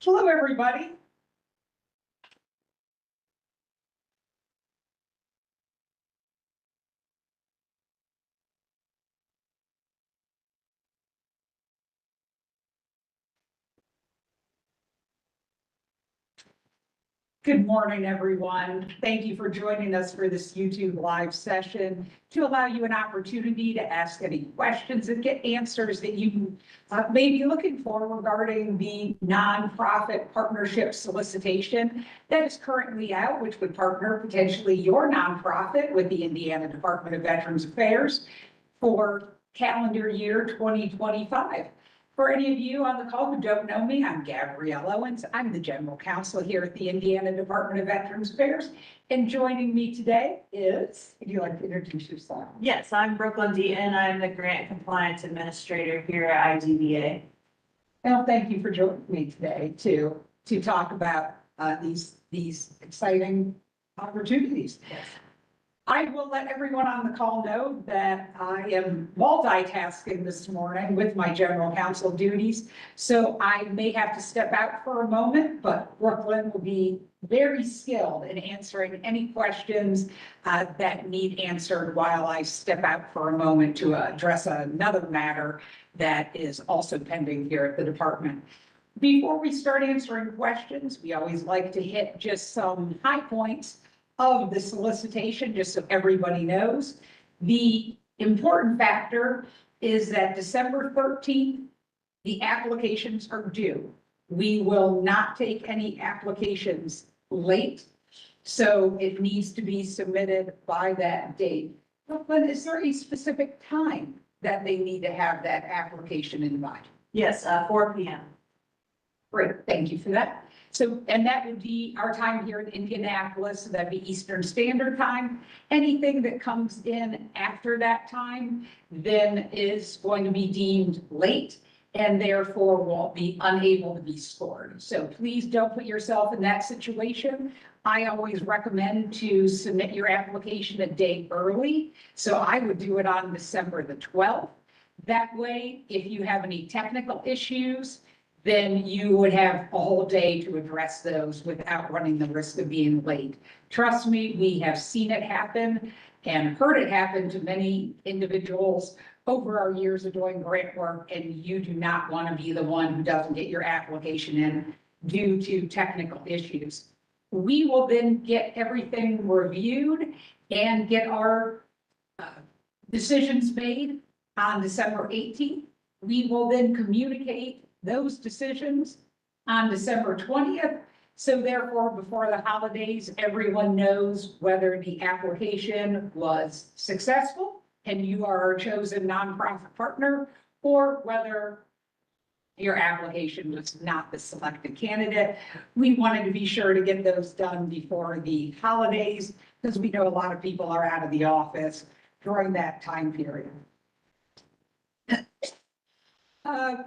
Hello, everybody. Good morning, everyone. Thank you for joining us for this YouTube live session to allow you an opportunity to ask any questions and get answers that you may be looking for regarding the nonprofit partnership solicitation that is currently out, which would partner potentially your nonprofit with the Indiana Department of Veterans Affairs for calendar year 2025. For any of you on the call who don't know me, I'm Gabrielle Owens. I'm the General Counsel here at the Indiana Department of Veterans Affairs. And joining me today is, would you like to introduce yourself? Yes, I'm Brooklyn Deaton. I'm the Grant Compliance Administrator here at IDVA. Well, thank you for joining me today to talk about these exciting opportunities. Yes. I will let everyone on the call know that I am multitasking this morning with my general counsel duties. So I may have to step out for a moment, but Brooklyn will be very skilled in answering any questions that need answered while I step out for a moment to address another matter that is also pending here at the department. Before we start answering questions, we always like to hit just some high points of the solicitation, just so everybody knows. The important factor is that December 13th, the applications are due. We will not take any applications late, so it needs to be submitted by that date. But is there a specific time that they need to have that application in mind? Yes, 4 p.m. Great, thank you for that. So, and that would be our time here in Indianapolis, so that'd be Eastern Standard Time. Anything that comes in after that time then is going to be deemed late and therefore will be unable to be scored. So please don't put yourself in that situation. I always recommend to submit your application a day early. So I would do it on December the 12th. That way, if you have any technical issues, then you would have a whole day to address those without running the risk of being late. Trust me, we have seen it happen and heard it happen to many individuals over our years of doing grant work, and you do not want to be the one who doesn't get your application in due to technical issues. We will then get everything reviewed and get our decisions made on December 18th. We will then communicate those decisions on December 20th. So therefore, before the holidays, everyone knows whether the application was successful and you are our chosen nonprofit partner, or whether your application was not the selected candidate. We wanted to be sure to get those done before the holidays because we know a lot of people are out of the office during that time period.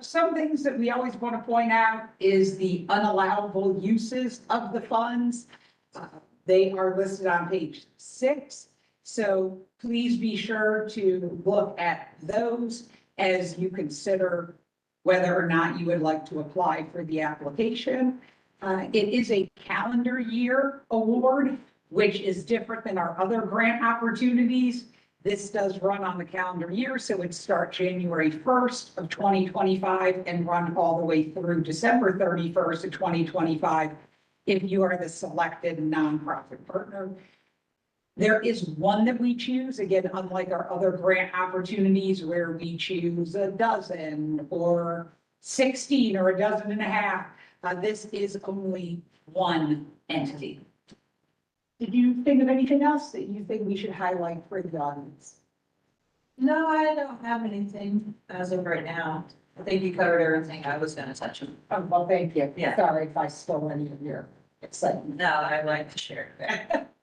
Some things that we always want to point out is the unallowable uses of the funds. They are listed on page 6. So please be sure to look at those as you consider whether or not you would like to apply for the application. It is a calendar year award, which is different than our other grant opportunities. This does run on the calendar year, so it starts January 1st of 2025 and run all the way through December 31st of 2025 if you are the selected nonprofit partner. There is one that we choose, again, unlike our other grant opportunities where we choose a dozen or 16 or a dozen and a half. This is only one entity. Did you think of anything else that you think we should highlight for the audience? No, I don't have anything as of right now. I think you covered everything I was going to touch on. Oh, well, thank you. Yeah. Sorry if I stole any of your excitement. No, I'd like to share that.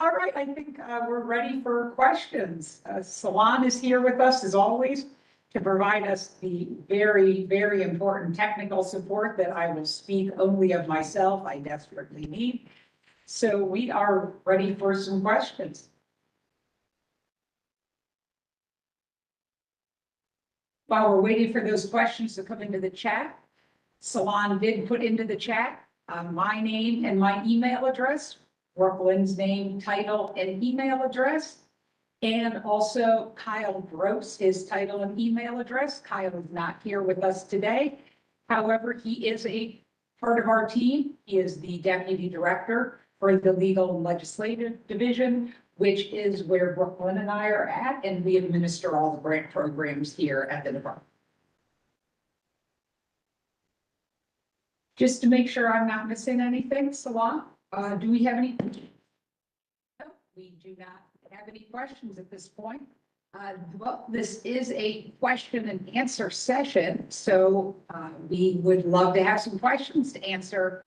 All right, I think we're ready for questions. Salon is here with us as always to provide us the very, very important technical support that I will speak only of myself. I desperately need. So we are ready for some questions. While we're waiting for those questions to come into the chat, Salon did put into the chat my name and my email address, Brooklyn's name, title, and email address. And also Kyle Gross, his title and email address. Kyle is not here with us today. However, he is a part of our team. He is the deputy director for the legal and legislative division, which is where Brooklyn and I are at, and we administer all the grant programs here at the department. Just to make sure I'm not missing anything, Salah, do we have any? No, we do not have any questions at this point. Well, this is a question and answer session, so we would love to have some questions to answer.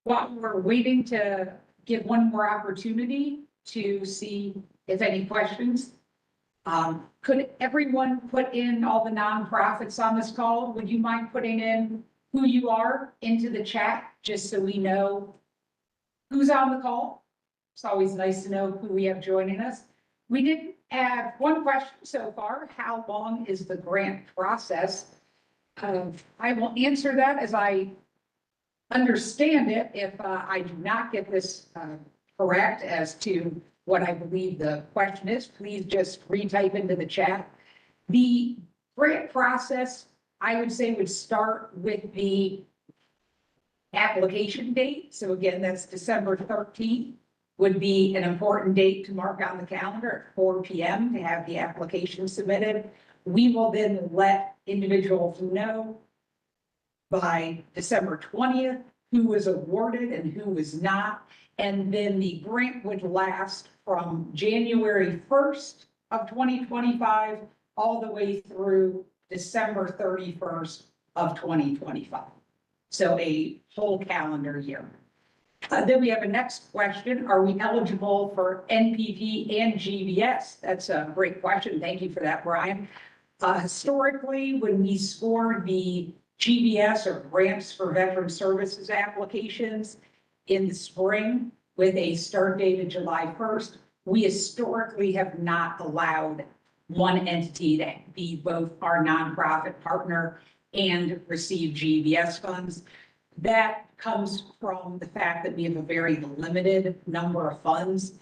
While we're waiting to give one more opportunity to see if any questions, could everyone put in all the nonprofits on this call? Would you mind putting in who you are into the chat, just so we know who's on the call? It's always nice to know who we have joining us. We did have one question so far. How long is the grant process? I will answer that as I understand it. If I do not get this correct as to what I believe the question is, please just retype into the chat. The grant process, I would say, would start with the application date. So again, that's December 13th would be an important date to mark on the calendar at 4 p.m. to have the application submitted. We will then let individuals know by December 20th who was awarded and who was not. And then the grant would last from January 1st of 2025 all the way through December 31st of 2025. So a whole calendar year. Then we have a next question. Are we eligible for NPP and GBS? That's a great question. Thank you for that, Brian. Historically, when we scored the GBS or grants for veteran services applications in the spring with a start date of July 1st, we historically have not allowed one entity to be both our nonprofit partner and receive GBS funds. That comes from the fact that we have a very limited number of funds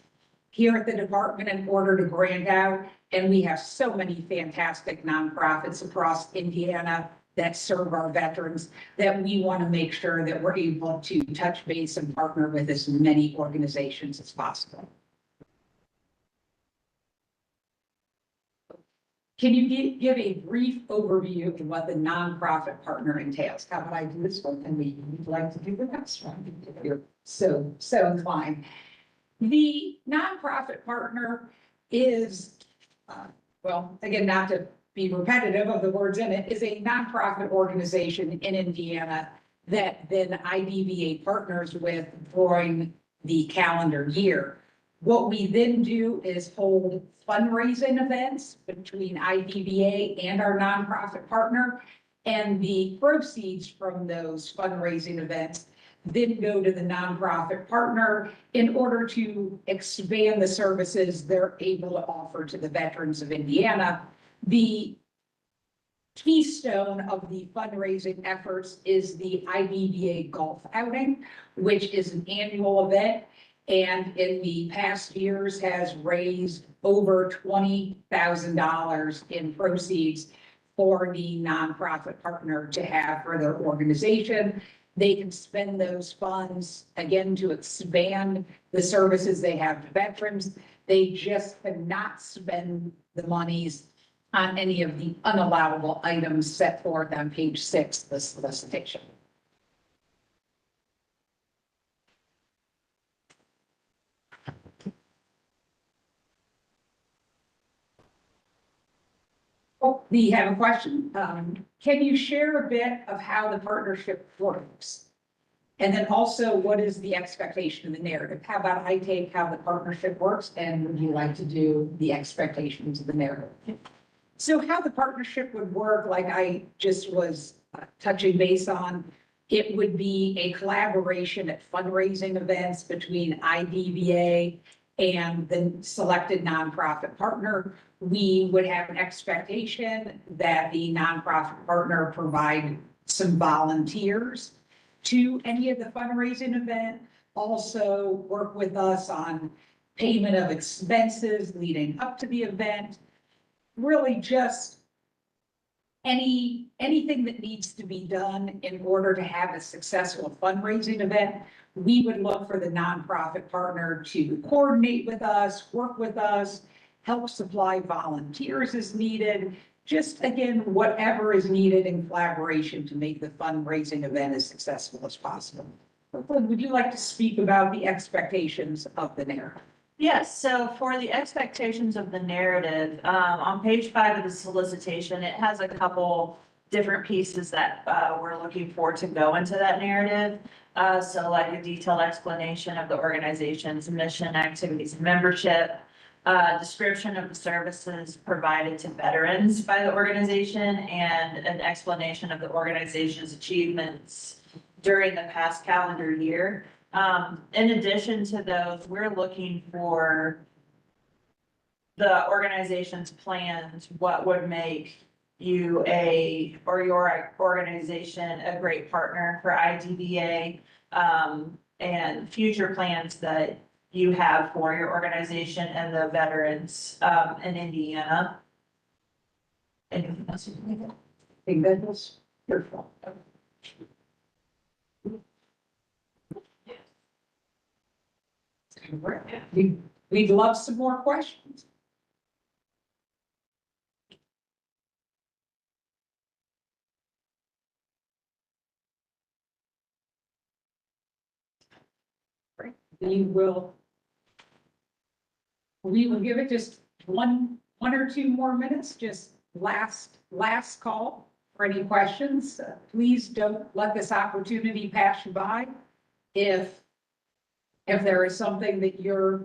here at the department in order to grant out. And we have so many fantastic nonprofits across Indiana that serve our veterans that we want to make sure that we're able to touch base and partner with as many organizations as possible. Can you give a brief overview of what the nonprofit partner entails? How about I do this one and we'd like to do the next one if you're so inclined. The nonprofit partner is, well, again, not to be repetitive of the words in it, is a nonprofit organization in Indiana that then IDVA partners with during the calendar year. What we then do is hold fundraising events between IDVA and our nonprofit partner, and the proceeds from those fundraising events then go to the nonprofit partner in order to expand the services they're able to offer to the veterans of Indiana. The keystone of the fundraising efforts is the IDVA Golf Outing, which is an annual event, and in the past years has raised over $20,000 in proceeds for the nonprofit partner to have for their organization. They can spend those funds, again, to expand the services they have to veterans. They just cannot spend the monies on any of the unallowable items set forth on page 6 of the solicitation. Oh, we have a question. Can you share a bit of how the partnership works? And then also, what is the expectation of the narrative? How about I take how the partnership works, and would you like to do the expectations of the narrative? So how the partnership would work, like I just was touching base on, It would be a collaboration at fundraising events between IDVA and the selected nonprofit partner. We would have an expectation that the nonprofit partner provide some volunteers to any of the fundraising event. Also work with us on payment of expenses leading up to the event. Really just anything that needs to be done in order to have a successful fundraising event. We would look for the nonprofit partner to coordinate with us, work with us, help supply volunteers as needed. Just again, whatever is needed in collaboration to make the fundraising event as successful as possible. Brooklyn, would you like to speak about the expectations of the narrative? Yes, so for the expectations of the narrative, on page 5 of the solicitation, it has a couple different pieces that we're looking for to go into that narrative. So like a detailed explanation of the organization's mission, activities, and membership, description of the services provided to veterans by the organization, and an explanation of the organization's achievements during the past calendar year. In addition to those, we're looking for the organization's plans, what would make you or your organization a great partner for IDVA, and future plans that you have for your organization and the veterans, in Indiana. Anything else you can think of? I think that was your fault. We'd love some more questions. We will give it just one or two more minutes, just last call for any questions. Please don't let this opportunity pass you by. If there is something that you're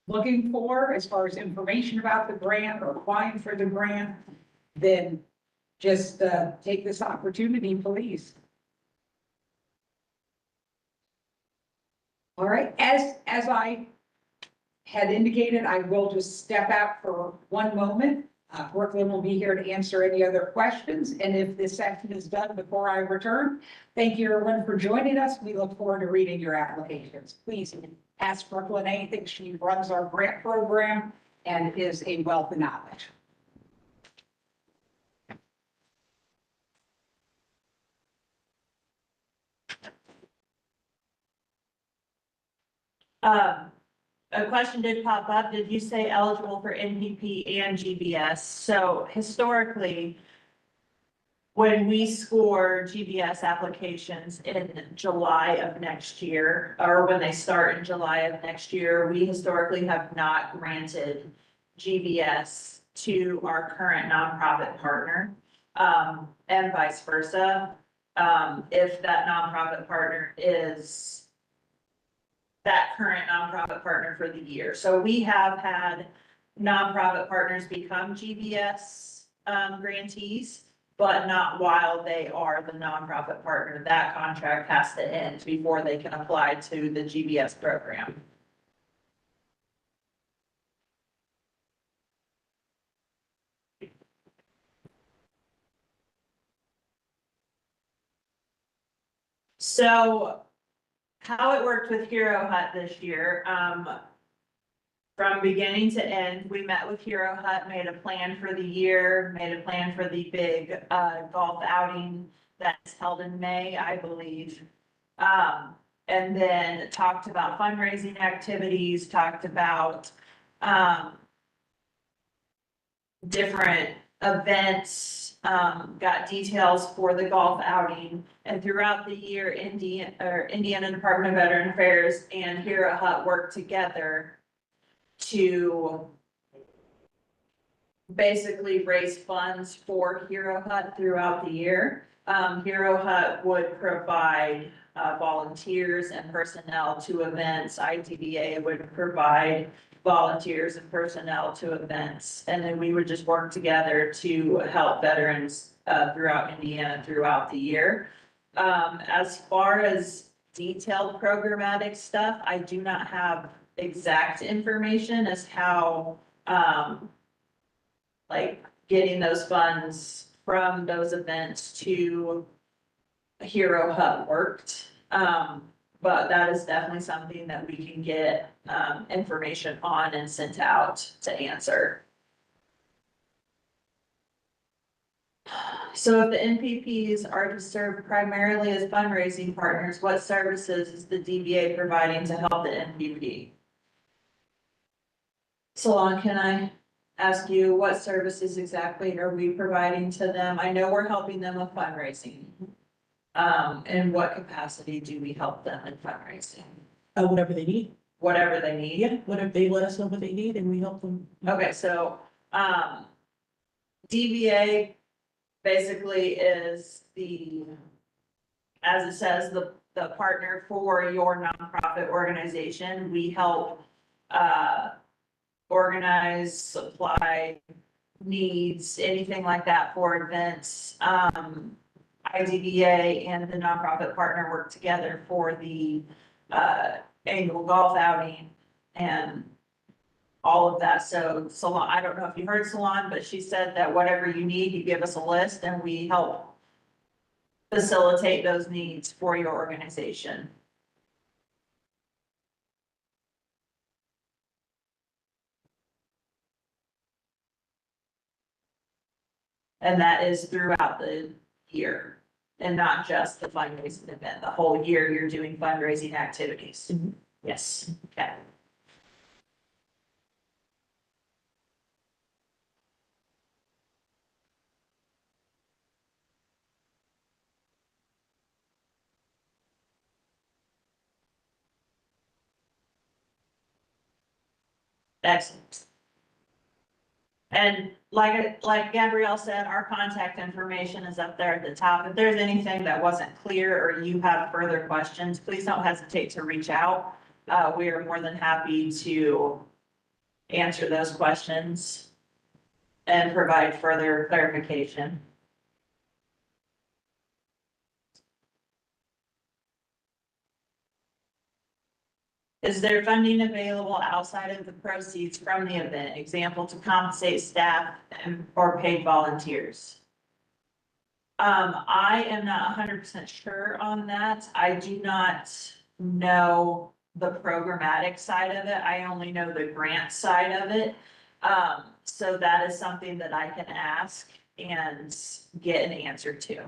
looking for as far as information about the grant or applying for the grant, then just take this opportunity, please. All right, as I had indicated, I will just step out for one moment. Brooklyn will be here to answer any other questions, and if this section is done before I return, thank you everyone for joining us. We look forward to reading your applications. Please ask Brooklyn anything. She runs our grant program and is a wealth of knowledge. A question did pop up. Did you say eligible for NPP and GBS? So historically, when we score GBS applications in July of next year, or when they start in July of next year, we historically have not granted GBS to our current nonprofit partner, and vice versa. If that nonprofit partner is that current nonprofit partner for the year. So we have had nonprofit partners become GBS grantees, but not while they are the nonprofit partner. That contract has to end before they can apply to the GBS program. So how it worked with Hero Hut this year, from beginning to end, we met with Hero Hut, made a plan for the year, made a plan for the big golf outing that's held in May, I believe. And then talked about fundraising activities, talked about different events, got details for the golf outing, and throughout the year, Indiana Department of Veteran Affairs and Hero Hut worked together to basically raise funds for Hero Hut throughout the year. Hero Hut would provide volunteers and personnel to events. IDVA would provide volunteers and personnel to events. And then we would just work together to help veterans throughout Indiana throughout the year. As far as detailed programmatic stuff, I do not have exact information as how, like getting those funds from those events to Hero Hub worked. But that is definitely something that we can get, information on and sent out to answer. So if the NPPs are to serve primarily as fundraising partners, what services is the DVA providing to help the NPP? Salon, can I ask you, what services exactly are we providing to them? I know we're helping them with fundraising. In what capacity do we help them in fundraising? Whatever they need. Whatever they need? Yeah, whatever they let us know what they need and we help them. Okay, so, DVA basically is the, as it says, the partner for your nonprofit organization. We help, organize, supply needs, anything like that for events. IDVA and the nonprofit partner work together for the, annual golf outing and all of that. So Salon, I don't know if you heard Salon, but she said that whatever you need, you give us a list and we help facilitate those needs for your organization. And that is throughout the year and not just the fundraising event. The whole year you're doing fundraising activities. Mhm. Yes, okay. Excellent. And like Gabrielle said, our contact information is up there at the top. If there's anything that wasn't clear or you have further questions, please don't hesitate to reach out. We are more than happy to answer those questions and provide further clarification. Is there funding available outside of the proceeds from the event? Example, to compensate staff or paid volunteers? I am not 100% sure on that. I do not know the programmatic side of it. I only know the grant side of it. So that is something that I can ask and get an answer to.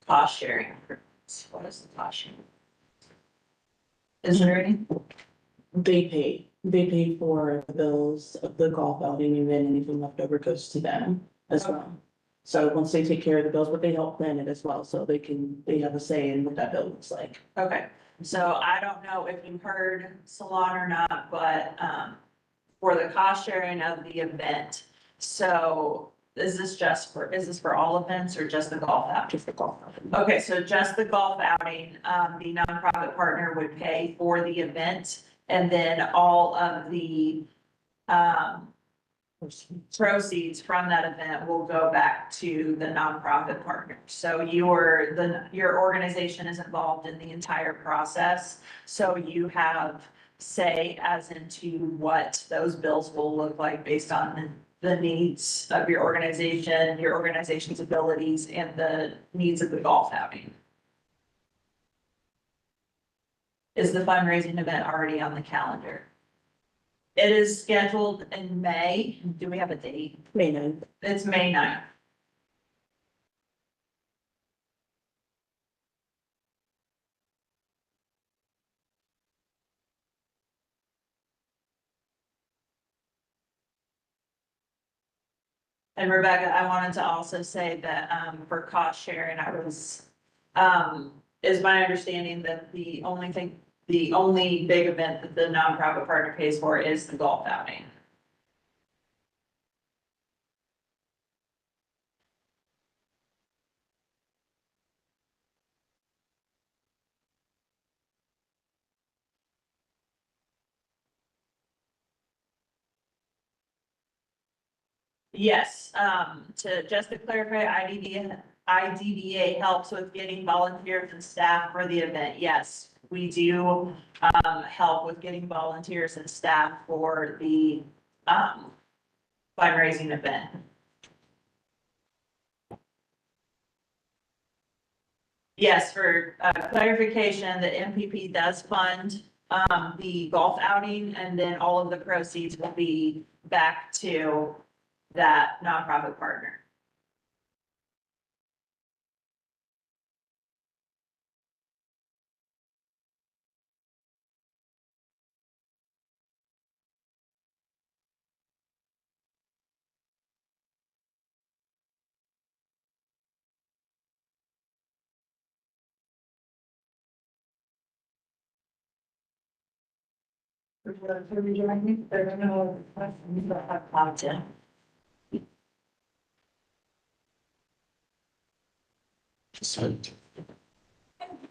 Cost sharing. What is the cost sharing? Is there any? They pay for the bills of the golf outing and then anything left over goes to them as well. So once they take care of the bills, but they help plan it as well, so they have a say in what that bill looks like. Okay, so I don't know if you heard Salon or not, but, for the cost sharing of the event. So is this for all events or just the golf outing? Just the golf outing. Okay, so just the golf outing, the nonprofit partner would pay for the event. And then all of the, proceeds from that event will go back to the nonprofit partner. So your organization is involved in the entire process. So you have say as into what those bills will look like based on the needs of your organization's abilities and the needs of the golf outing. Is the fundraising event already on the calendar? It is scheduled in May. Do we have a date? May 9th. It's May 9th. And Rebecca, I wanted to also say that, for cost sharing, I was is my understanding that the only big event that the nonprofit partner pays for is the golf outing. Yes, just to clarify, IDVA helps with getting volunteers and staff for the event. Yes, we do, help with getting volunteers and staff for the, fundraising event. Yes, for clarification, the MPP does fund, the golf outing, and then all of the proceeds will be back to that nonprofit partner.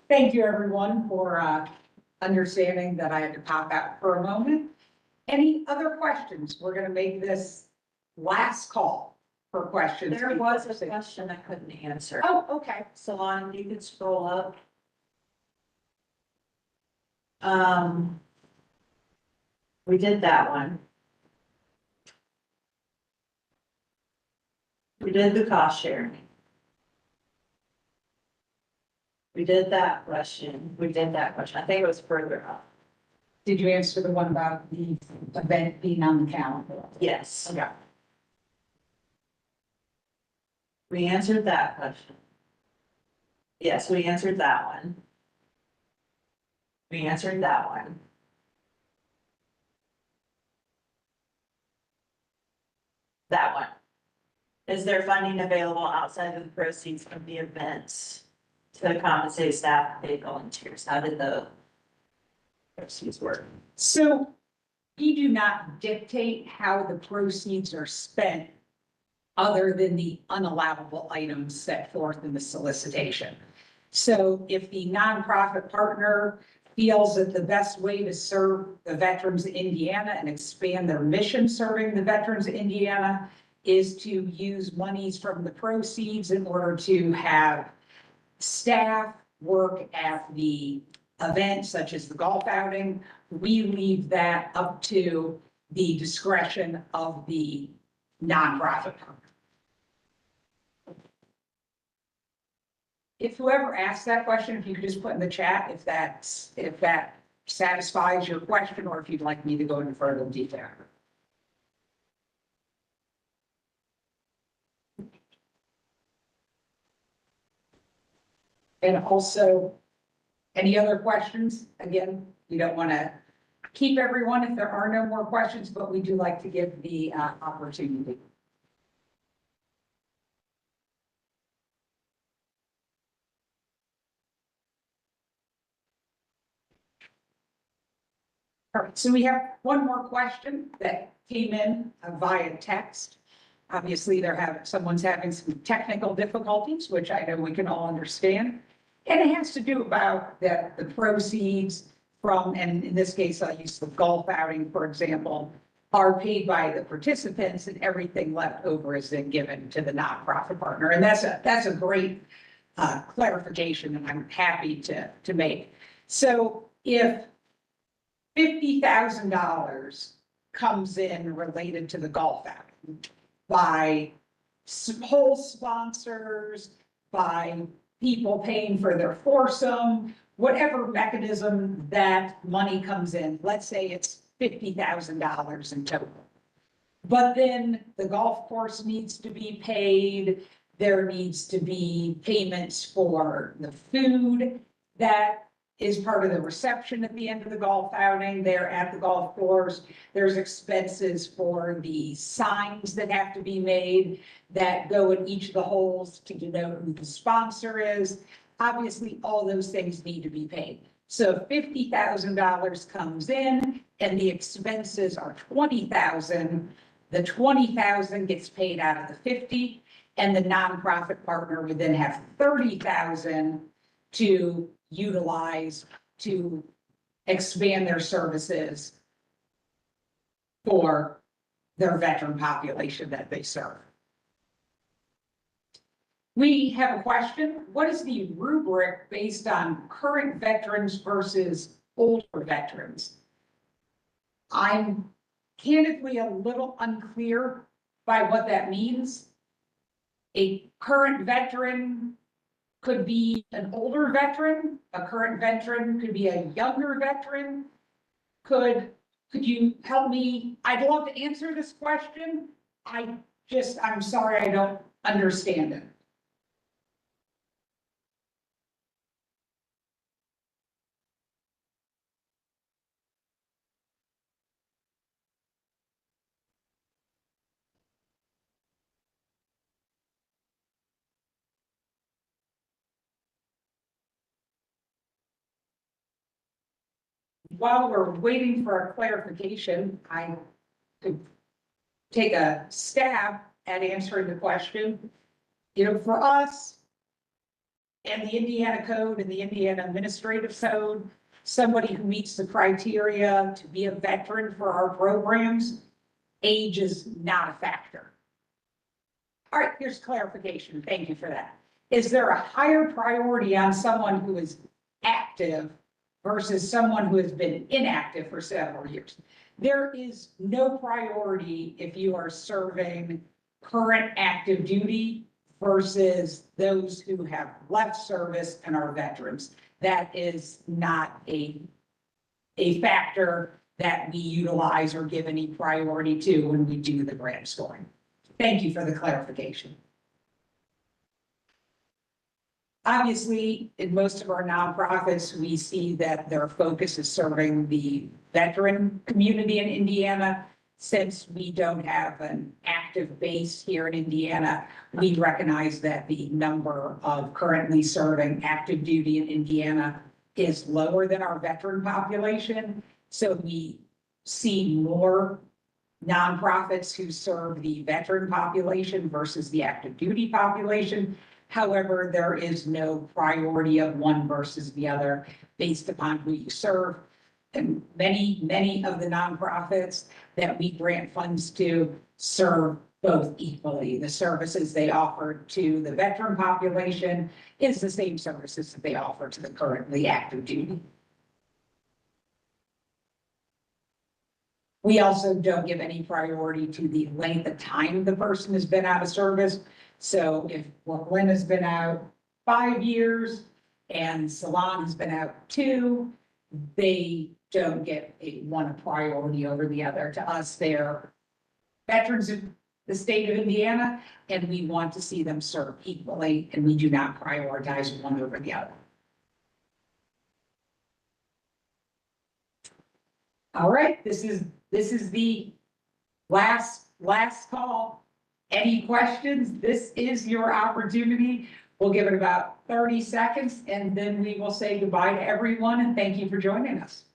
Thank you, everyone, for understanding that I had to pop out for a moment. Any other questions? We're gonna make this last call for questions. There was a question I couldn't answer. Oh, okay. Salon, you could scroll up. We did that one. We did the cost sharing. We did that question. We did that question. I think it was further up. Did you answer the one about the event being on the calendar? Yes, Okay. we answered that question. Yes, we answered that one. We answered that one. That one. Is there funding available outside of the proceeds from the events to compensate staff and pay volunteers? How did the proceeds work? So we do not dictate how the proceeds are spent other than the unallowable items set forth in the solicitation. So if the nonprofit partner feels that the best way to serve the veterans of Indiana and expand their mission serving the veterans of Indiana is to use monies from the proceeds in order to have staff work at the event, such as the golf outing, we leave that up to the discretion of the nonprofit partner. If whoever asked that question, if you could just put in the chat if that satisfies your question, or if you'd like me to go into further detail. And also, any other questions? Again, we don't want to keep everyone if there are no more questions, but we do like to give the opportunity. All right, so we have one more question that came in via text. Obviously, someone's having some technical difficulties, which I know we can all understand. And it has to do about the proceeds from, and in this case, I'll use the golf outing, for example, are paid by the participants, and everything left over is then given to the nonprofit partner. And that's a great clarification, and I'm happy to make. So if $50,000 comes in related to the golf outing by whole sponsors, by people paying for their foursome, whatever mechanism that money comes in, let's say it's $50,000 in total. But then the golf course needs to be paid, there needs to be payments for the food that is part of the reception at the end of the golf outing. They're at the golf course. There's expenses for the signs that have to be made that go in each of the holes to denote who the sponsor is. obviously all those things need to be paid. So if $50,000 comes in and the expenses are 20,000, the 20,000 gets paid out of the 50, and the nonprofit partner would then have 30,000 to utilize to expand their services for their veteran population that they serve. We have a question. What is the rubric based on current veterans versus older veterans? I'm candidly a little unclear by what that means. A current veteran could be an older veteran. A current veteran could be a younger veteran. Could you help me? I'd love to answer this question. I'm sorry, I don't understand it. While we're waiting for a clarification, I could take a stab at answering the question. You know, for us and the Indiana Code and the Indiana Administrative Code, somebody who meets the criteria to be a veteran for our programs, age is not a factor. All right, here's clarification. Thank you for that. Is there a higher priority on someone who is active versus someone who has been inactive for several years? There is no priority if you are serving current active duty versus those who have left service and are veterans. That is not a factor that we utilize or give any priority to when we do the grant scoring. Thank you for the clarification. Obviously, in most of our nonprofits, we see that their focus is serving the veteran community in Indiana. Since we don't have an active base here in Indiana, we recognize that the number of currently serving active duty in Indiana is lower than our veteran population. So we see more nonprofits who serve the veteran population versus the active duty population. However, there is no priority of one versus the other based upon who you serve. And many of the nonprofits that we grant funds to serve both equally. The services they offer to the veteran population is the same services that they offer to the currently active duty. We also don't give any priority to the length of time the person has been out of service. So if Lynn has been out 5 years and Salon has been out 2, they don't get one priority over the other. To us, they're veterans of the state of Indiana, and we want to see them serve equally, and we do not prioritize one over the other. All right, this is the last call. Any questions? This is your opportunity. We'll give it about 30 seconds and then we will say goodbye to everyone and thank you for joining us.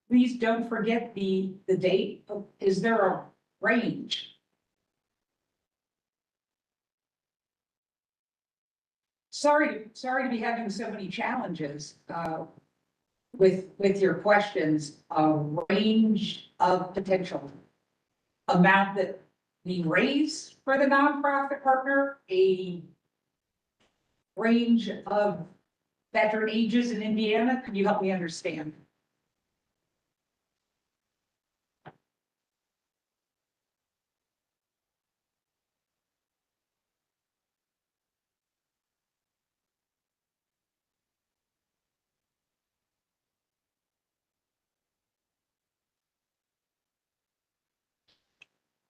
Please don't forget the date. Is there a range? Sorry to be having so many challenges with your questions. A range of potential amount that we raise for the nonprofit partner, a range of veteran ages in Indiana. Could you help me understand?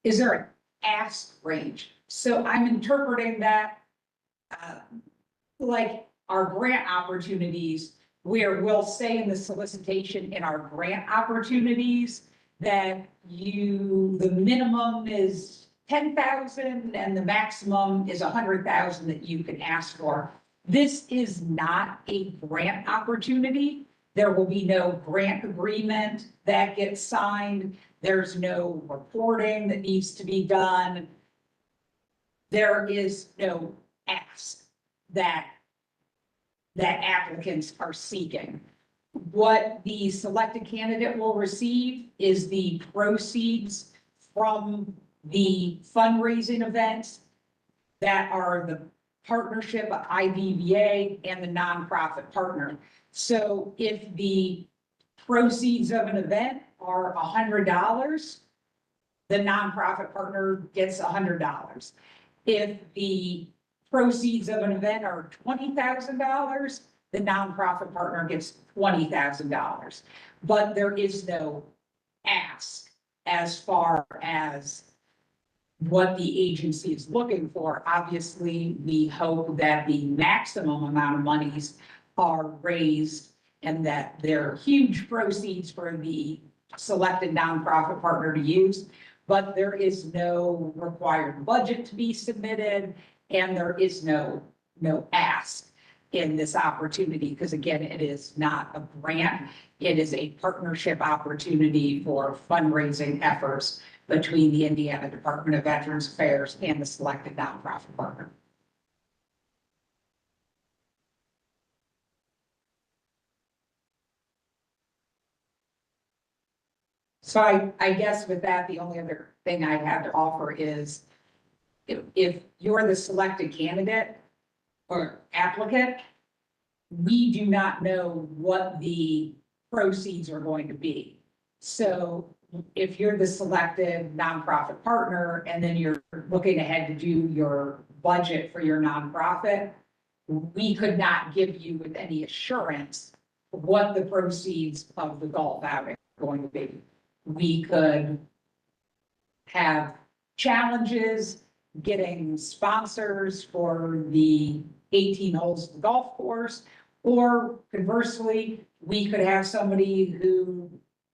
Is there an ask range? So I'm interpreting that like our grant opportunities, where we'll say in the solicitation in our grant opportunities that the minimum is 10,000 and the maximum is 100,000 that you can ask for. This is not a grant opportunity. There will be no grant agreement that gets signed. There's no reporting that needs to be done. There is no ask that applicants are seeking. What the selected candidate will receive is the proceeds from the fundraising events that are the partnership of IDVA and the nonprofit partner. So if the proceeds of an event are $100, the nonprofit partner gets $100. If the proceeds of an event are $20,000, the nonprofit partner gets $20,000. But there is no ask as far as what the agency is looking for. Obviously, we hope that the maximum amount of monies are raised and that they're huge proceeds for the selected nonprofit partner to use. But there is no required budget to be submitted, and there is no ask in this opportunity, because again, it is not a grant. It is a partnership opportunity for fundraising efforts between the Indiana Department of Veterans Affairs and the selected nonprofit partner. So I guess with that, the only other thing I have to offer is if you're the selected candidate or applicant, we do not know what the proceeds are going to be. So if you're the selected nonprofit partner and then you're looking ahead to do your budget for your nonprofit, we could not give you with any assurance what the proceeds of the golf outing are going to be. We could have challenges getting sponsors for the 18 holes of the golf course, or conversely, we could have somebody who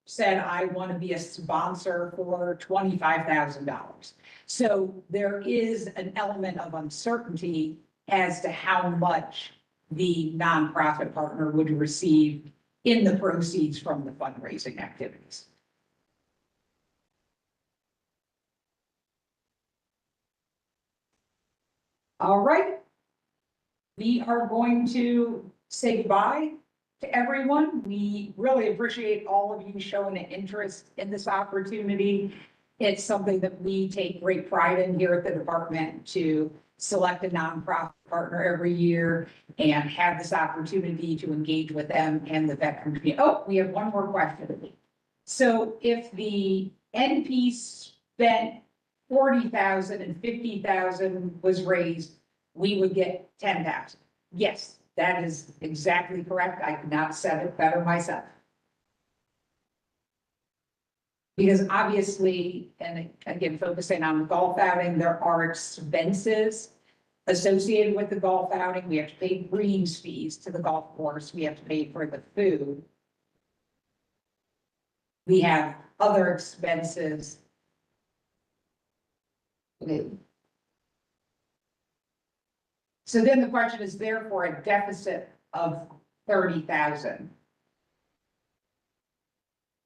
said, I want to be a sponsor for $25,000. So there is an element of uncertainty as to how much the nonprofit partner would receive in the proceeds from the fundraising activities. All right. We are going to say goodbye to everyone. We really appreciate all of you showing an interest in this opportunity. It's something that we take great pride in here at the department, to select a nonprofit partner every year and have this opportunity to engage with them and the veteran community. Oh, we have one more question. So if the NP spent 40,000 and 50,000 was raised, we would get 10,000. Yes, that is exactly correct. I could not have said it better myself. Because obviously, and again, focusing on the golf outing, there are expenses associated with the golf outing. We have to pay greens fees to the golf course. We have to pay for the food. We have other expenses. So then the question is, therefore, a deficit of 30,000.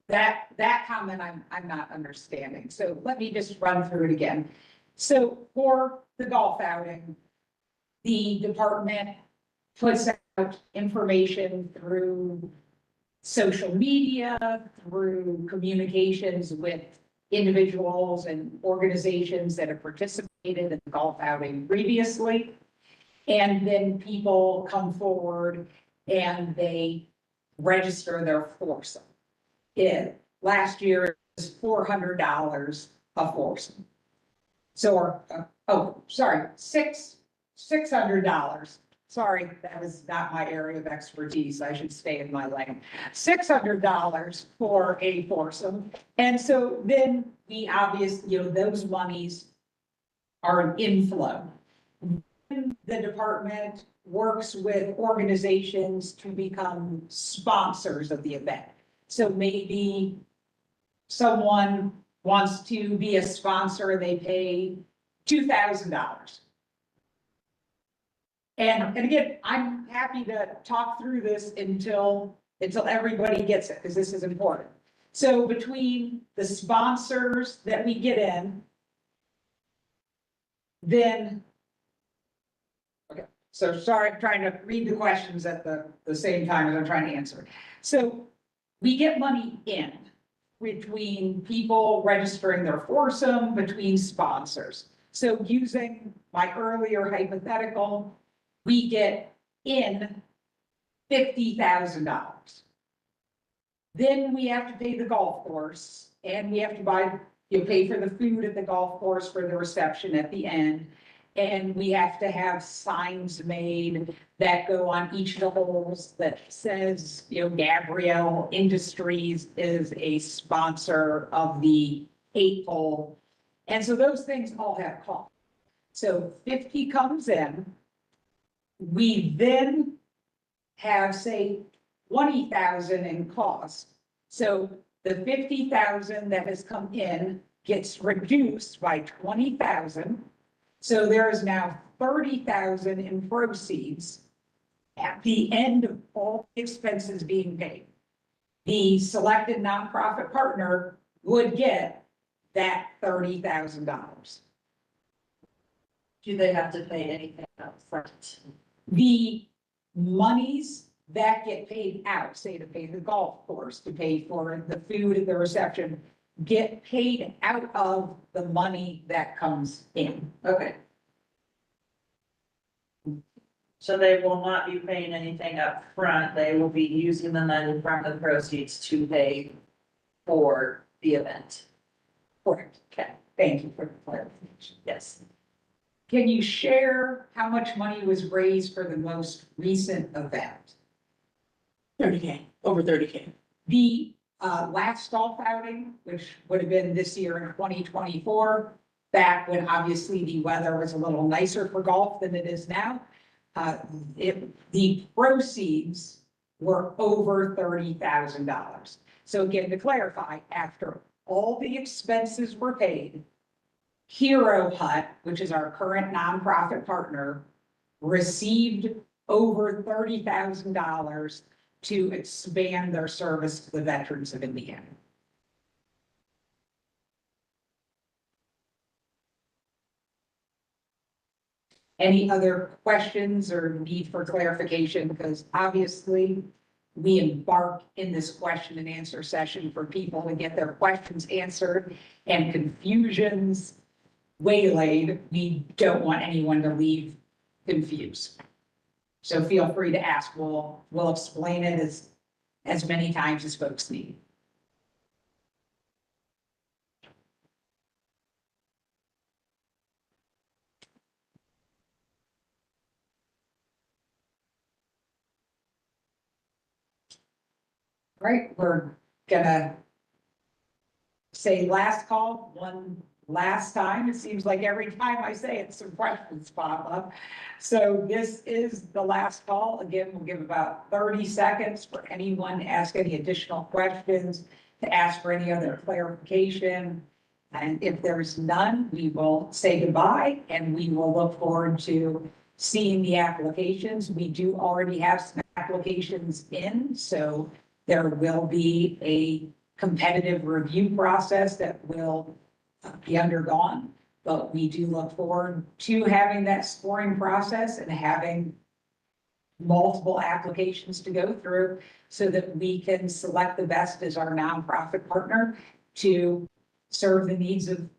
That comment I'm not understanding. So let me just run through it again. So for the golf outing, the department puts out information through social media, through communications with individuals and organizations that have participated in the golf outing previously. And then people come forward and they register their foursome. Last year it was $400 a foursome. So, $600. Sorry, that was not my area of expertise. I should stay in my lane. $600 for a foursome. And so then we obviously, those monies are an inflow. the department works with organizations to become sponsors of the event. So maybe someone wants to be a sponsor, they pay $2,000. And again, I'm happy to talk through this until everybody gets it, because this is important. So between the sponsors that we get in, then, okay, so sorry, I'm trying to read the questions at the same time as I'm trying to answer. So we get money in between people registering their foursome, between sponsors. So using my earlier hypothetical, we get in $50,000. Then we have to pay the golf course, and we have to pay for the food at the golf course for the reception at the end. And we have to have signs made that go on each of the holes that says, Gabrielle Industries is a sponsor of the 8th hole. And so those things all have cost. So 50 comes in. We then have, say, 20,000 in cost. So the 50,000 that has come in gets reduced by 20,000. So there is now 30,000 in proceeds at the end of all expenses being paid. The selected nonprofit partner would get that $30,000. Do they have to pay anything up front? The monies that get paid out, say to pay the golf course, to pay for the food at the reception, get paid out of the money that comes in. Okay. So they will not be paying anything up front. They will be using the money from the proceeds to pay for the event. Correct. Okay, Thank you for the clarification. yes. Can you share how much money was raised for the most recent event? 30K, over 30K. The last golf outing, which would have been this year in 2024, back when obviously the weather was a little nicer for golf than it is now. The proceeds were over $30,000. So again, to clarify, after all the expenses were paid, Hero Hut, which is our current nonprofit partner, received over $30,000 to expand their service to the veterans of Indiana. Any other questions or need for clarification? Because obviously we embark in this question and answer session for people to get their questions answered and confusions waylaid. We don't want anyone to leave confused. So feel free to ask. We'll explain it as many times as folks need. Right, we're gonna say last call one last time. It seems like every time I say it, some questions pop up. So this is the last call. Again, we'll give about 30 seconds for anyone to ask any additional questions, to ask for any other clarification. And if there's none, we will say goodbye and we will look forward to seeing the applications. We do already have some applications in, so there will be a competitive review process that will be undergone, but we do look forward to having that scoring process and having multiple applications to go through so that we can select the best as our nonprofit partner to serve the needs of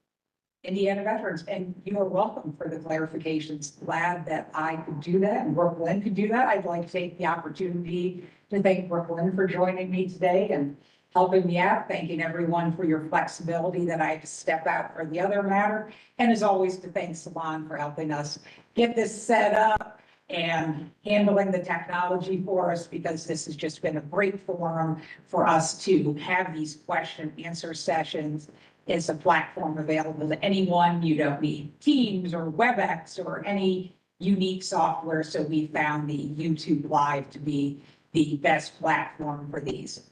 Indiana veterans. And you are welcome for the clarifications. Glad that I could do that and Brooklyn could do that. I'd like to take the opportunity to thank Brooklyn for joining me today and helping me out, thanking everyone for your flexibility that I had to step out for the other matter. And as always, to thank Salon for helping us get this set up and handling the technology for us, because this has just been a great forum for us to have these question and answer sessions. It's a platform available to anyone. You don't need Teams or WebEx or any unique software, so we found the YouTube Live to be the best platform for these.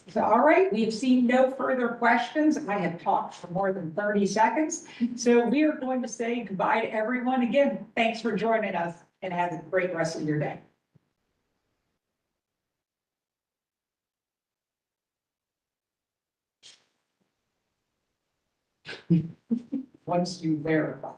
So, all right, we have seen no further questions. I have talked for more than 30 seconds. So we are going to say goodbye to everyone. Again, thanks for joining us and have a great rest of your day. Once you verify.